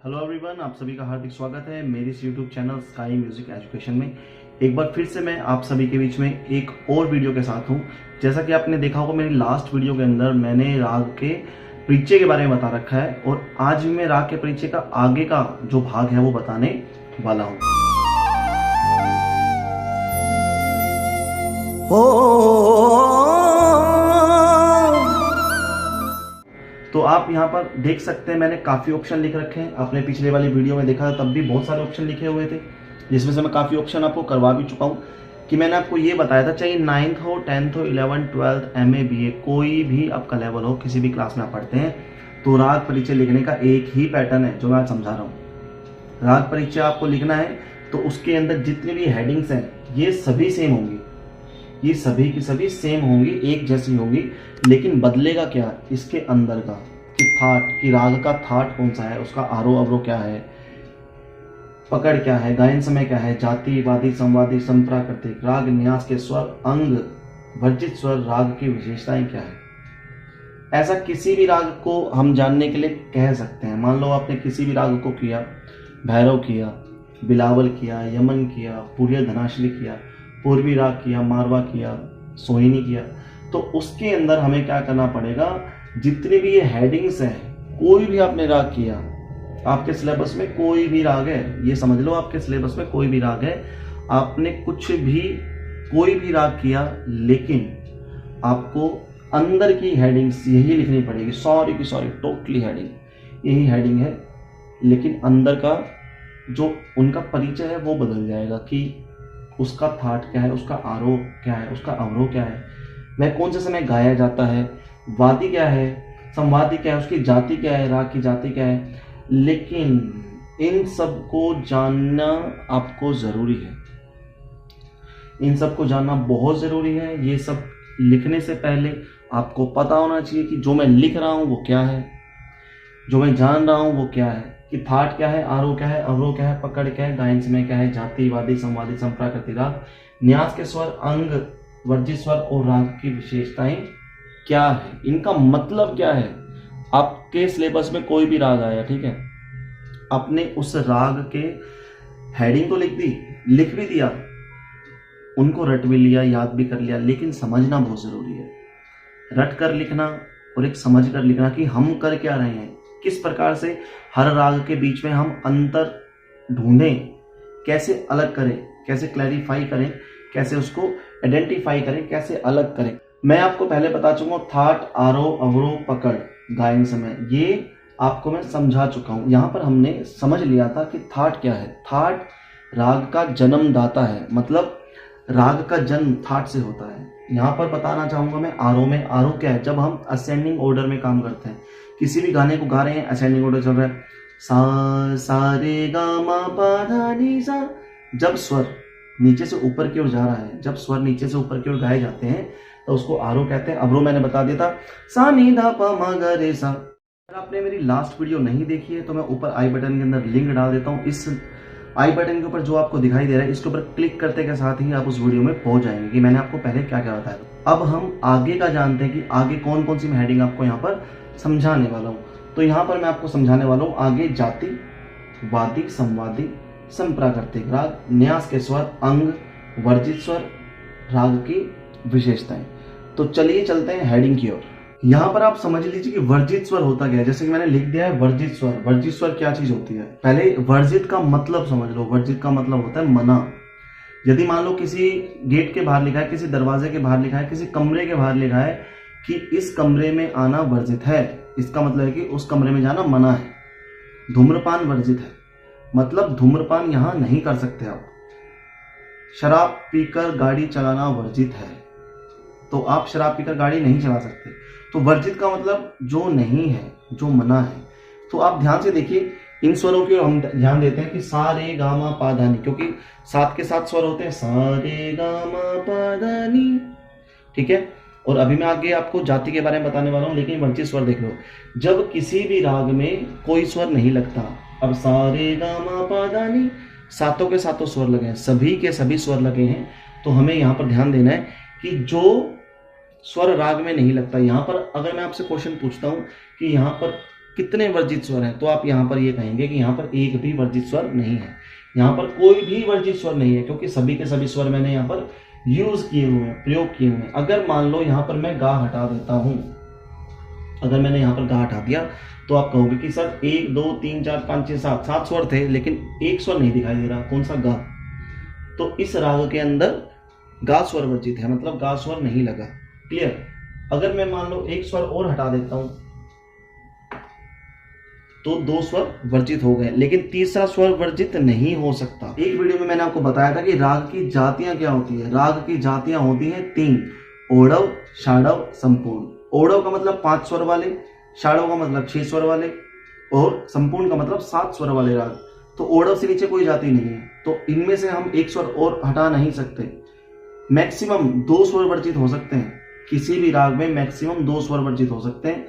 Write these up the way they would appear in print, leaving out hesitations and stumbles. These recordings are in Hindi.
हेलो एवरीवन, आप सभी का हार्दिक स्वागत है मेरे इस YouTube channel sky music education में। एक बार फिर से मैं आप सभी के बीच में एक और वीडियो के साथ हूं। जैसा कि आपने देखा होगा मेरी लास्ट वीडियो के अंदर मैंने राग के परिचय के बारे में बता रखा है और आज भी मैं राग के परिचय का आगे का जो भाग है वो बताने वाला हूँ। तो आप यहाँ पर देख सकते हैं मैंने काफ़ी ऑप्शन लिख रखे हैं। आपने पिछले वाली वीडियो में देखा था तब भी बहुत सारे ऑप्शन लिखे हुए थे, जिसमें से मैं काफ़ी ऑप्शन आपको करवा भी चुका हूँ। कि मैंने आपको ये बताया था चाहे 9th हो 10th हो 11th 12th MA BA कोई भी आपका लेवल हो, किसी भी क्लास में आप पढ़ते हैं तो राग परिचय लिखने का एक ही पैटर्न है जो मैं आज समझा रहा हूँ। राग परिचय आपको लिखना है तो उसके अंदर जितने भी हेडिंग्स हैं ये सभी सेम होंगी, ये सभी की सभी सेम होंगी, एक जैसी होंगी। लेकिन बदलेगा क्या इसके अंदर का कि थाट, कि राग का थाट कौन सा है, उसका आरोह अवरोह क्या है, पकड़ क्या है, गायन समय क्या है, जाति वादी संवादी संप्राकृतिक, राग न्यास के स्वर, अंग, वर्जित स्वर, राग की विशेषताएं क्या है। ऐसा किसी भी राग को हम जानने के लिए कह सकते हैं। मान लो आपने किसी भी राग को किया, भैरव किया, बिलावल किया, यमन किया, पूर्य धनाश्री किया, पूर्वी राग किया, मारवा किया, सोहिनी किया, तो उसके अंदर हमें क्या करना पड़ेगा, जितने भी ये हेडिंग्स हैं, कोई भी आपने राग किया, आपके सिलेबस में कोई भी राग है, ये समझ लो आपके सिलेबस में कोई भी राग है, आपने कुछ भी कोई भी राग किया, लेकिन आपको अंदर की हेडिंग्स यही लिखनी पड़ेगी। सॉरी टोटली हेडिंग यही हेडिंग है, लेकिन अंदर का जो उनका परिचय है वो बदल जाएगा कि उसका थाट क्या है, उसका आरोह क्या है, उसका अवरोह क्या है, वह कौन से समय गाया जाता है, वादी क्या है, संवादी क्या है, उसकी जाति क्या है, राग की जाति क्या है। लेकिन इन सब को जानना आपको जरूरी है, इन सब को जानना बहुत जरूरी है। ये सब लिखने से पहले आपको पता होना चाहिए कि जो मैं लिख रहा हूँ वो क्या है, जो मैं जान रहा हूँ वो क्या है, कि थाट क्या है, आरोह क्या है, अवरोह क्या है, पकड़ क्या है, गायन समय क्या है, जाति वादी संवादी संप्राकृतिक, राग न्यास के स्वर, अंग, वर्जित स्वर और राग की विशेषताएं क्या है, इनका मतलब क्या है। आपके सिलेबस में कोई भी राग आया, ठीक है, आपने उस राग के हेडिंग तो लिख भी दिया, उनको रट भी लिया, याद भी कर लिया, लेकिन समझना बहुत जरूरी है। रट कर लिखना और एक समझ कर लिखना कि हम कर क्या रहे हैं, किस प्रकार से हर राग के बीच में हम अंतर ढूंढें, कैसे अलग करें, कैसे क्लैरिफाई करें, कैसे उसको आइडेंटिफाई करें, कैसे अलग करें। मैं आपको पहले बता चुका हूँ थाट, आरोह, अवरोह, पकड़, गायन समय, ये आपको मैं समझा चुका हूँ। यहाँ पर हमने समझ लिया था कि थाट क्या है। थाट राग का जन्मदाता है, मतलब राग का जन्म थाट से होता है। यहाँ पर बताना चाहूंगा मैं आरोह में। आरोह क्या है, जब हम असेंडिंग ऑर्डर में काम करते हैं, किसी भी गाने को गा रहे हैं, असेंडिंग ऑर्डर चल रहा है, सा रे गा मा पा धा नी सा, जब स्वर नीचे से ऊपर की ओर जा रहा है, जब स्वर नीचे से ऊपर की ओर गाए जाते हैं तो उसको आरोह कहते हैं। अवरोह मैंने बता दिया था, सा नी धा पा मा गा रे सा। अगर आपने मेरी लास्ट वीडियो नहीं देखी है तो मैं ऊपर आई बटन के अंदर लिंक डाल देता हूँ। इस आई बटन के ऊपर जो आपको दिखाई दे रहा है, इसके ऊपर क्लिक करते के साथ ही आप उस वीडियो में पहुंच जाएंगे कि मैंने आपको पहले क्या क्या बताया। अब हम आगे का जानते हैं कि आगे कौन कौन सी हेडिंग आपको यहाँ पर समझाने वाला हूँ। तो यहाँ पर मैं आपको समझाने वाला हूँ आगे जाति, वादी, संवादी, संप्राकृतिक, राग न्यास के स्वर, अंग, वर्जित स्वर, राग की विशेषताएं। तो चलिए चलते हैं हेडिंग की ओर। यहाँ पर आप समझ लीजिए कि वर्जित स्वर होता क्या है। जैसे कि मैंने लिख दिया है वर्जित स्वर। वर्जित स्वर क्या चीज होती है, पहले वर्जित का मतलब समझ लो। वर्जित का मतलब होता है मना। यदि मान लो किसी गेट के बाहर लिखा है, किसी दरवाजे के बाहर लिखा है, किसी कमरे के बाहर लिखा है कि इस कमरे में आना वर्जित है, इसका मतलब है कि उस कमरे में जाना मना है। धूम्रपान वर्जित है, मतलब धूम्रपान यहां नहीं कर सकते आप। शराब पीकर गाड़ी चलाना वर्जित है, तो आप शराब पीकर गाड़ी नहीं चला सकते। तो वर्जित का मतलब जो नहीं है, जो मना है। तो आप ध्यान से देखिए इन स्वरों की हम ध्यान देते हैं कि सा रे गा मा पा धा नी, क्योंकि सात के सात स्वर होते हैं, सा रे गा मा पा धा नी, ठीक है। और अभी मैं आगे आपको जाति के बारे में बताने वाला हूं, लेकिन वर्जित स्वर देख लो। जब किसी भी राग में कोई स्वर नहीं लगता, अब सा रे गा मा पा धा नी, सातों के सातों स्वर लगे हैं, सभी के सभी स्वर लगे हैं, तो हमें यहाँ पर ध्यान देना है कि जो स्वर राग में नहीं लगता। यहाँ पर अगर मैं आपसे क्वेश्चन पूछता हूँ कि यहाँ पर कितने वर्जित स्वर हैं, तो आप यहाँ पर ये कहेंगे कि यहाँ पर एक भी वर्जित स्वर नहीं है, यहाँ पर कोई भी वर्जित स्वर नहीं है, क्योंकि सभी के सभी स्वर मैंने यहाँ पर यूज किए हुए हैं, प्रयोग किए हुए हैं। अगर मान लो यहाँ पर मैं गा हटा देता हूँ, अगर मैंने यहाँ पर गा हटा दिया तो आप कहोगे कि सर 1 2 3 4 5 6 7 स्वर थे, लेकिन एक स्वर नहीं दिखाई दे रहा, कौन सा? गा। तो इस राग के अंदर गा स्वर वर्जित है, मतलब गा स्वर नहीं लगा। क्लियर? अगर मैं मान लो एक स्वर और हटा देता हूं तो 2 स्वर वर्जित हो गए, लेकिन तीसरा स्वर वर्जित नहीं हो सकता। एक वीडियो में मैंने आपको बताया था कि राग की जातियां क्या होती है। राग की जातियां होती हैं 3, ओढ़व, षाढ़व, संपूर्ण। ओढ़व का मतलब 5 स्वर वाले, षाढ़व का मतलब 6 स्वर वाले, और संपूर्ण का मतलब 7 स्वर वाले राग। तो ओढ़व से नीचे कोई जाति नहीं है, तो इनमें से हम एक स्वर और हटा नहीं सकते। मैक्सिमम 2 स्वर वर्जित हो सकते हैं, किसी भी राग में मैक्सिमम 2 स्वर वर्जित हो सकते हैं,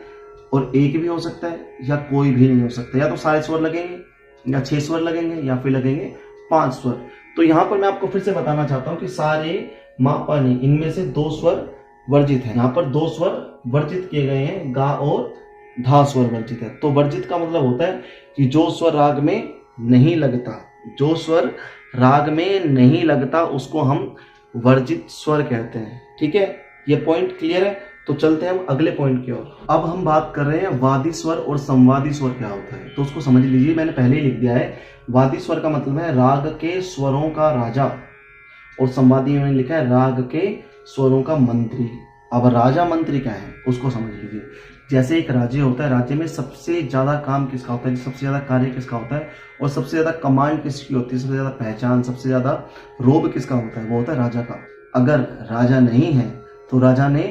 और एक भी हो सकता है या कोई भी नहीं हो सकता। या तो सारे स्वर लगेंगे, या 6 स्वर लगेंगे, या फिर लगेंगे 5 स्वर। तो यहाँ पर मैं आपको फिर से बताना चाहता हूँ कि सारे मा पा नी, इनमें से 2 स्वर वर्जित है। यहाँ पर 2 स्वर वर्जित किए गए हैं, गा और धा स्वर वर्जित है। तो वर्जित का मतलब होता है कि जो स्वर राग में नहीं लगता, जो स्वर राग में नहीं लगता उसको हम वर्जित स्वर कहते हैं। ठीक है, ये पॉइंट क्लियर है? तो चलते हैं हम अगले पॉइंट की ओर। अब हम बात कर रहे हैं वादी स्वर और संवादी स्वर क्या होता है, तो उसको समझ लीजिए। मैंने पहले ही लिख दिया है। वादी स्वर का मतलब है राग के स्वरों का राजा, और संवादी में मैंने लिखा है राग के स्वरों का मंत्री। अब राजा मंत्री क्या है उसको समझ लीजिए। जैसे एक राज्य होता है, राज्य में सबसे ज्यादा काम किसका होता है, सबसे ज्यादा कार्य किसका होता है, और सबसे ज्यादा कमांड किसकी होती है, सबसे ज्यादा पहचान, सबसे ज्यादा रोब किसका होता है, वो होता है राजा का। अगर राजा नहीं है तो राजा ने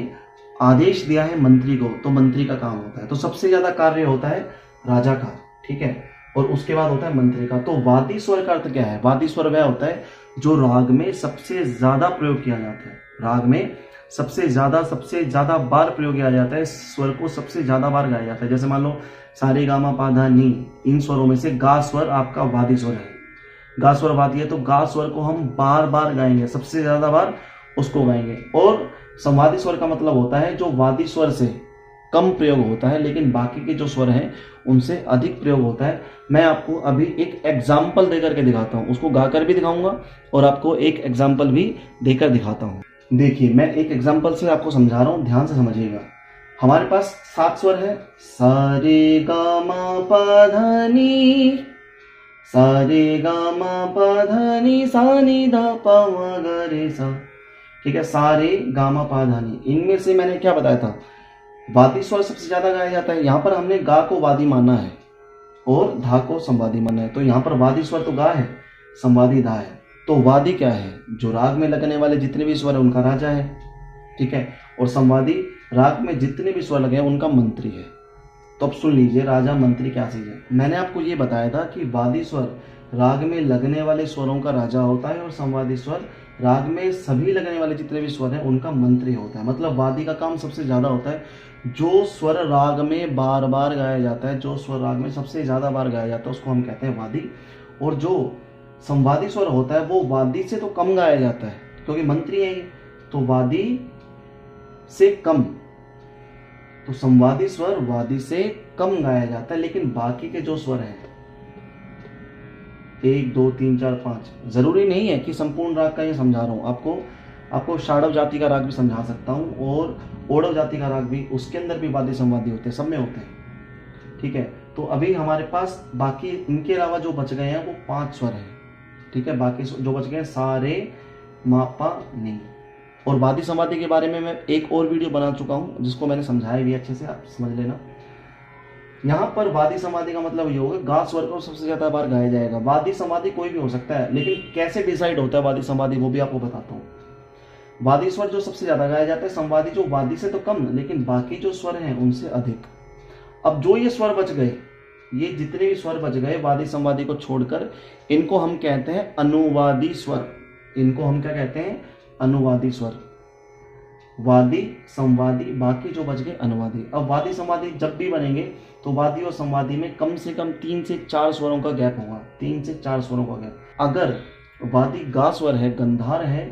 आदेश दिया है मंत्री को, तो मंत्री का काम होता है। तो सबसे ज्यादा कार्य होता है राजा का, ठीक है, और उसके बाद होता है मंत्री का। तो वादी स्वर का अर्थ क्या है? वादी स्वर वह होता है जो राग में सबसे ज्यादा प्रयोग किया जाता है। राग में सबसे ज्यादा बार प्रयोग किया जाता है, स्वर को सबसे ज्यादा बार गाया जाता है। जैसे मान लो सारे गामा पा धा नी, इन स्वरों में से गा स्वर आपका वादी स्वर है, गा स्वर वादी है, तो गा स्वर को हम बार बार गाएंगे, सबसे ज्यादा बार उसको गाएंगे। और संवादी स्वर का मतलब होता है जो वादी स्वर से कम प्रयोग होता है, लेकिन बाकी के जो स्वर हैं उनसे अधिक प्रयोग होता है। मैं आपको अभी एक एग्जाम्पल देकर के दिखाता हूँ, उसको गाकर भी दिखाऊंगा और आपको एक एग्जाम्पल भी देकर दिखाता हूँ। देखिए, मैं एक एग्जाम्पल से आपको समझा रहा हूँ, ध्यान से समझिएगा। हमारे पास 7 स्वर है, सा रे गा मा पा धा नी, सा रे गा मा पा धा नी, सा नी धा पा मा गा रे सा। ठीक है, सारे गामा पा धा नी। इनमें से मैंने क्या बताया था, वादी स्वर सबसे ज्यादा गाया जाता है। यहाँ पर हमने गा को वादी माना है और धा को संवादी माना है, तो यहाँ पर वादी स्वर तो गा है, संवादी धा है। तो वादी क्या है? जो राग में लगने वाले जितने भी स्वर है उनका राजा है, ठीक है, और संवादी राग में जितने भी स्वर लगे हैं उनका मंत्री है। तो अब सुन लीजिए राजा मंत्री क्या चीज है। मैंने आपको ये बताया था कि वादी स्वर राग में लगने वाले स्वरों का राजा होता है, और संवादी स्वर राग में सभी लगने वाले जितने भी स्वर हैं उनका मंत्री होता है। मतलब वादी का काम सबसे ज्यादा होता है। जो स्वर राग में बार बार गाया जाता है, जो स्वर राग में सबसे ज्यादा बार गाया जाता है उसको हम कहते हैं वादी। और जो संवादी स्वर होता है वो वादी से तो कम गाया जाता है, क्योंकि मंत्री है ये, तो वादी से कम। तो संवादी स्वर वादी से कम गाया जाता है, लेकिन बाकी के जो स्वर हैं 1 2 3 4 5, जरूरी नहीं है कि संपूर्ण राग का ये समझा रहा हूँ आपको षाढ़व जाति का राग भी समझा सकता हूँ, और ओढ़व जाति का राग भी, उसके अंदर भी वादी संवादी होते हैं, सब में होते हैं। ठीक है, तो अभी हमारे पास बाकी इनके अलावा जो बच गए हैं वो 5 स्वर हैं। ठीक है, बाकी जो बच गए हैं सारे मा पा नी। और वादी संवादी के बारे में मैं एक और वीडियो बना चुका हूँ जिसको मैंने समझाया भी अच्छे से, आप समझ लेना। यहाँ पर वादी संवादी का मतलब ये होगा गा स्वर को सबसे ज्यादा बार गाया जाएगा। वादी संवादी कोई भी हो सकता है, लेकिन कैसे डिसाइड होता है वादी संवादी वो भी आपको बताता हूँ। वादी स्वर जो सबसे ज्यादा गाया जाता है, संवादी जो वादी से तो कम, लेकिन बाकी जो स्वर हैं उनसे अधिक। अब जो ये स्वर बच गए, ये जितने भी स्वर बच गए वादी संवादी को छोड़कर, इनको हम कहते हैं अनुवादी स्वर। इनको हम क्या कहते हैं? अनुवादी स्वर। वादी संवादी, बाकी जो बच गए अनुवादी। अब वादी संवादी जब भी बनेंगे तो वादी और संवादी में कम से कम 3 से 4 स्वरों का गैप होगा, 3 से 4 स्वरों का गैप। अगर वादी गा स्वर है, गंधार है,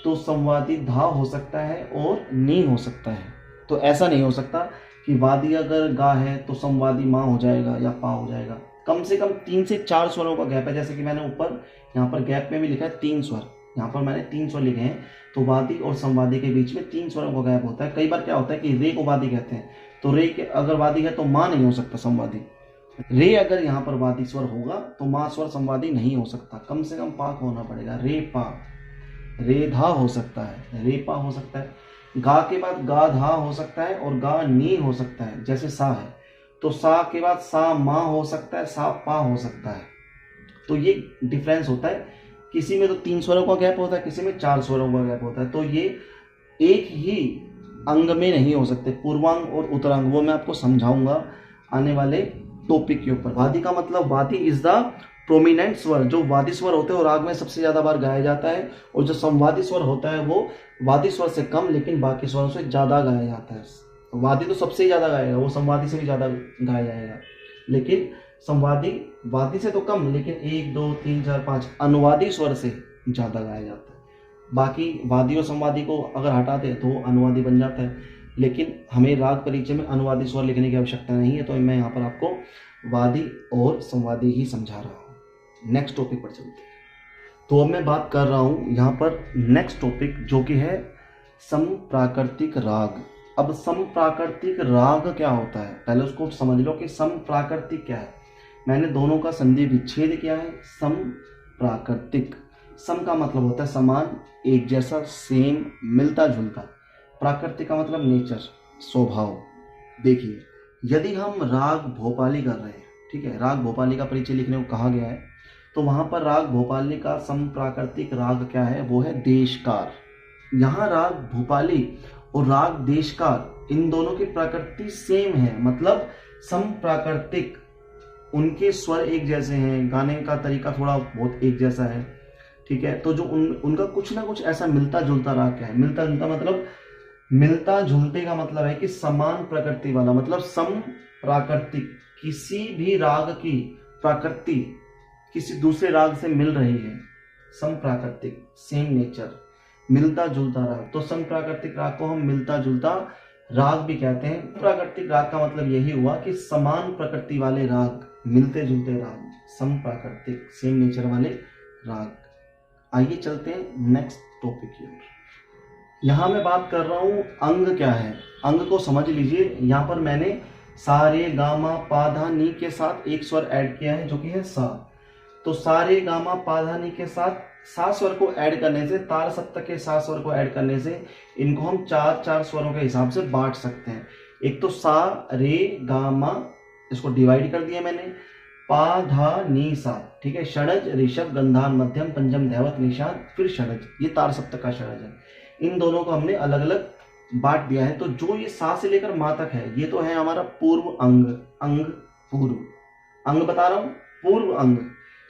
तो संवादी धा हो सकता है और नी हो सकता है। तो ऐसा नहीं हो सकता कि वादी अगर गा है तो समवादी माँ हो जाएगा या पा हो जाएगा। कम से कम 3 से 4 स्वरों का गैप है, जैसे कि मैंने ऊपर यहाँ पर गैप में भी लिखा है 3 स्वर, यहाँ पर मैंने 3 स्वर लिखे हैं। तो वादी और समवादी के बीच में 3 स्वरों का गैप होता है। कई बार क्या होता है कि रे को वादी कहते हैं, तो रे के अगर वादी है तो माँ नहीं हो सकता समवादी। रे अगर यहाँ पर वादी स्वर होगा तो माँ स्वर समवादी नहीं हो सकता, कम से कम पा को होना पड़ेगा। रे पा, रे धा हो सकता है, रे पा हो सकता है। गा के बाद गा धा हो सकता है और गा नी हो सकता है, जैसे सा है तो सा के बाद सा माँ हो सकता है, सा पा हो सकता है। तो ये डिफरेंस होता है, किसी में तो 3 स्वरों का गैप होता है, किसी में 4 स्वरों का गैप होता है। तो ये एक ही अंग में नहीं हो सकते, पूर्वांग और उत्तरांग, वो मैं आपको समझाऊंगा आने वाले टॉपिक के ऊपर। वादी का मतलब वादी इज द प्रोमिनेंट स्वर, जो वादी स्वर होते हैं और राग में सबसे ज्यादा बार गाया जाता है, और जो संवादी स्वर होता है वो वादी स्वर से कम लेकिन बाकी स्वरों से ज्यादा गाया जाता है। वादी तो सबसे ज्यादा गाएगा, वो संवादी से भी ज्यादा गाया जाएगा, लेकिन संवादी वादी से तो कम लेकिन 1 2 3 4 5 अनुवादी स्वर से ज्यादा गाया जाता है। बाकी वादी और संवादी को अगर हटा दें तो अनुवादी बन जाता है, लेकिन हमें राग परिचय में अनुवादी स्वर लिखने की आवश्यकता नहीं है, तो मैं यहाँ पर आपको वादी और संवादी ही समझा रहा हूँ। नेक्स्ट टॉपिक पर चलते हैं। तो अब मैं बात कर रहा हूँ यहाँ पर नेक्स्ट टॉपिक, जो कि है समप्राकृतिक राग। अब समप्राकृतिक राग क्या होता है, पहले उसको समझ लो कि समप्राकृतिक क्या है। मैंने दोनों का संधि विच्छेद किया है। समप्राकृतिक, सम का मतलब होता है समान, एक जैसा, सेम, मिलता जुलता। प्राकृतिक का मतलब नेचर, स्वभाव। देखिए, यदि हम राग भोपाली कर रहे हैं, ठीक है, राग भोपाली का परिचय लिखने को कहा गया है, तो वहां पर राग भोपाली का समप्राकृतिक राग क्या है, वो है देशकार। यहाँ राग भोपाली और राग देशकार, इन दोनों की प्रकृति सेम है, मतलब समप्राकृतिक, उनके स्वर एक जैसे हैं, गाने का तरीका थोड़ा बहुत एक जैसा है, ठीक है। तो जो उनका कुछ ना कुछ ऐसा मिलता जुलता राग क्या है, मिलता जुलता मतलब, मिलता जुलते का मतलब है कि समान प्रकृति वाला, मतलब सम प्राकृतिक, किसी भी राग की प्रकृति किसी दूसरे राग से मिल रही है। सम प्राकृतिक, सेम नेचर, मिलता जुलता राग। तो सम प्राकृतिक राग को हम मिलता जुलता राग भी कहते हैं। प्राकृतिक राग का मतलब यही हुआ कि समान प्रकृति वाले राग, मिलते जुलते राग, सम प्राकृतिक, सेम नेचर वाले राग। आइए चलते हैं नेक्स्ट टॉपिक की ओर। यहाँ मैं बात कर रहा हूँ अंग क्या है। अंग को समझ लीजिए, यहाँ पर मैंने सा रे गा मा पा धा नी के साथ एक स्वर ऐड किया है, जो कि है सा। तो सा रे गा मा पा धा नी के साथ सा स्वर को ऐड करने से, तार सप्तक के सा स्वर को ऐड करने से, इनको हम 4 स्वरों के हिसाब से बांट सकते हैं। एक तो सा रे गा मा, इसको डिवाइड कर दिया मैंने, पा धा नी सा, ठीक है। षडज, ऋषभ, गंधार, मध्यम, पंचम, दैवत, निषाद, फिर षडज, ये तार सप्तक का षडज है। इन दोनों को हमने अलग अलग बांट दिया है। तो जो ये सा से लेकर मा तक है, ये तो है हमारा पूर्व अंग, अंग पूर्व अंग बता रहा हूं, पूर्व अंग।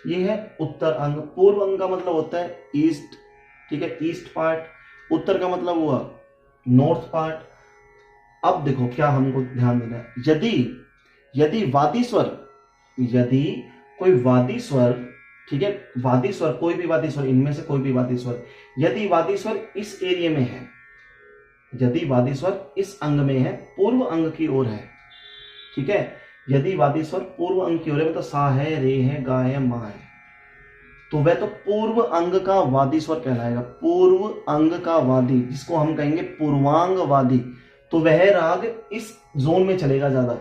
ये है उत्तर अंग। पूर्व अंग का मतलब होता है ईस्ट, ठीक है, ईस्ट पार्ट। उत्तर का मतलब हुआ नॉर्थ पार्ट। अब देखो क्या हमको ध्यान देना है, यदि वादी स्वर, यदि कोई वादी स्वर, ठीक है, वादी स्वर, कोई भी वादी स्वर, इनमें से कोई भी वादी स्वर, यदि वादी स्वर इस एरिया में है, यदि वादी स्वर इस अंग में है, पूर्व अंग की ओर है, ठीक है, यदि वादी स्वर पूर्व अंग की ओर है, तो सा है, रे है, गा है, मा है, तो वह तो पूर्व अंग का वादी स्वर कहलाएगा। पूर्व अंग का वादी, जिसको हम कहेंगे पूर्वांग वादी, तो वह राग इस जोन में चलेगा ज्यादा,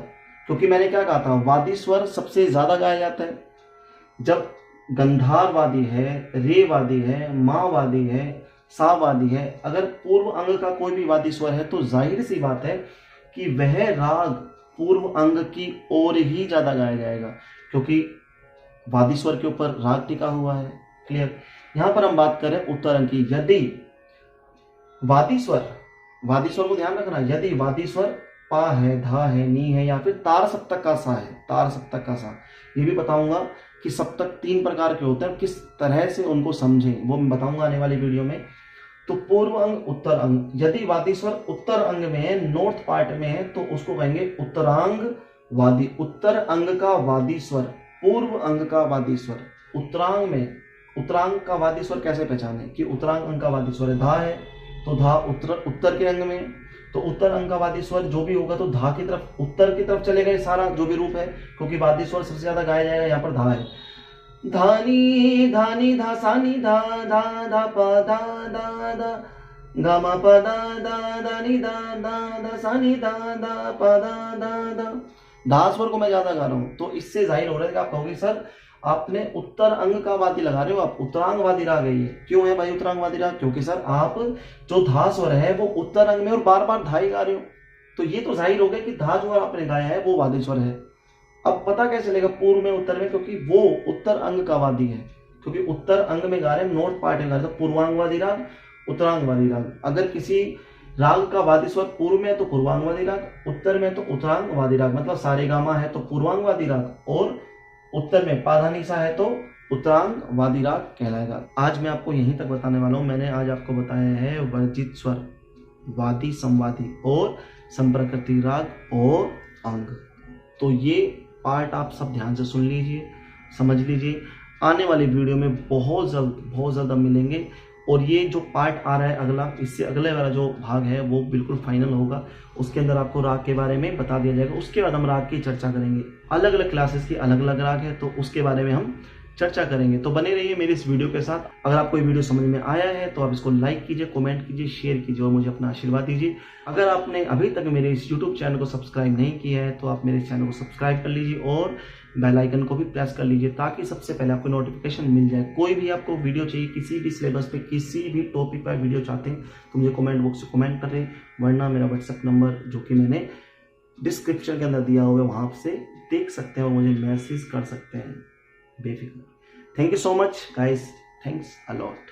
क्योंकि मैंने क्या कहा था, वादी स्वर सबसे ज्यादा गाया जाता है। जब गंधार वादी है, रे वादी है, मा वादी है, सा वादी है, अगर पूर्व अंग का कोई भी वादी स्वर है, तो जाहिर सी बात है कि वह राग पूर्व अंग की ओर ही ज्यादा गाया जाएगा, क्योंकि वादी स्वर के ऊपर राग टिका हुआ है। क्लियर। यहां पर हम बात करें उत्तर अंग की। यदि वादी स्वर को ध्यान रखना, यदि वादी स्वर पा है, धा है, नी है, या फिर तार सप्तक का सा है, तार सप्तक का सा, ये भी बताऊंगा कि सप्तक 3 प्रकार के होते हैं, किस तरह से उनको समझें वो मैं बताऊंगा आने वाली वीडियो में। तो पूर्व अंग, उत्तर अंग, यदि वादी स्वर उत्तर अंग में है, नॉर्थ पार्ट में है, तो उसको कहेंगे उत्तरांग वादी। उत्तर अंग का वादी स्वर, पूर्व अंग का वादी स्वर। उत्तरांग में, उत्तरांग का वादी स्वर कैसे पहचाने कि उत्तरांग अंग का वादी स्वर है, धा है, तो धा उत्तर के अंग में, तो उत्तर अंग का वादी स्वर जो भी होगा तो धा की तरफ, उत्तर की तरफ चलेगा ये सारा जो भी रूप है, क्योंकि वादी स्वर सबसे ज्यादा गाया जाएगा यहाँ पर धा है। धानी धानी धा सानी धा धा धा पा धा धा धा गा मा पा धा धा धा नी धा धा धा सानी धा धा पा धा धा धा। धा स्वर को मैं ज्यादा गा रहा हूँ, तो इससे जाहिर हो रहा है कि आप कहोगे सर आपने उत्तर अंग का वादी लगा रहे हो, आप उत्तरांग वादी राग है ये। क्यों है भाई उत्तरांग वादी राग? क्योंकि सर आप जो धा स्वर है वो उत्तर अंग में और बार बार धा ही गा रहे हो, तो ये तो जाहिर हो गया कि धा जो आपने गाया है वो वादी स्वर है। अब पता कैसे चलेगा पूर्व में उत्तर में? क्योंकि वो उत्तर अंग का वादी है, क्योंकि उत्तर अंग में गा रहे हैं, नॉर्थ पार्ट में गा रहे हैं, तो पूर्वांग वादी राग, उत्तरांग वादी राग। अगर किसी राग का वादी स्वर पूर्व में है तो पूर्वांग वादी राग, उत्तर में तो उत्तरांग वादी राग, मतलब सारेगामा है तो पूर्वांग वादी राग, और उत्तर में पाधानीसा है तो उत्तरांग वादी राग कहलाएगा। आज मैं आपको यहीं तक बताने वाला हूं। मैंने आज आपको बताया है वर्जित स्वर, वादी, संवादी और संप्रकृति राग और अंग। तो ये पार्ट आप सब ध्यान से सुन लीजिए, समझ लीजिए। आने वाली वीडियो में बहुत ज़्यादा मिलेंगे, और ये जो पार्ट आ रहा है अगला, इससे अगले वाला जो भाग है वो बिल्कुल फाइनल होगा। उसके अंदर आपको राग के बारे में बता दिया जाएगा। उसके बाद हम राग की चर्चा करेंगे। अलग अलग क्लासेस की अलग अलग राग है, तो उसके बारे में हम चर्चा करेंगे। तो बने रहिए मेरी इस वीडियो के साथ। अगर आपको ये वीडियो समझ में आया है तो आप इसको लाइक कीजिए, कमेंट कीजिए, शेयर कीजिए और मुझे अपना आशीर्वाद दीजिए। अगर आपने अभी तक मेरे इस यूट्यूब चैनल को सब्सक्राइब नहीं किया है तो आप मेरे चैनल को सब्सक्राइब कर लीजिए और बेल आइकन को भी प्रेस कर लीजिए, ताकि सबसे पहले आपको नोटिफिकेशन मिल जाए। कोई भी आपको वीडियो चाहिए, किसी भी सिलेबस पे, किसी भी टॉपिक पर वीडियो चाहते हैं तो मुझे कमेंट बॉक्स में कमेंट करें, वरना मेरा व्हाट्सएप नंबर जो कि मैंने डिस्क्रिप्शन के अंदर दिया हुआ है वहाँ से देख सकते हैं और मुझे मैसेज कर सकते हैं बेफिक्र। Thank you so much guys, thanks a lot.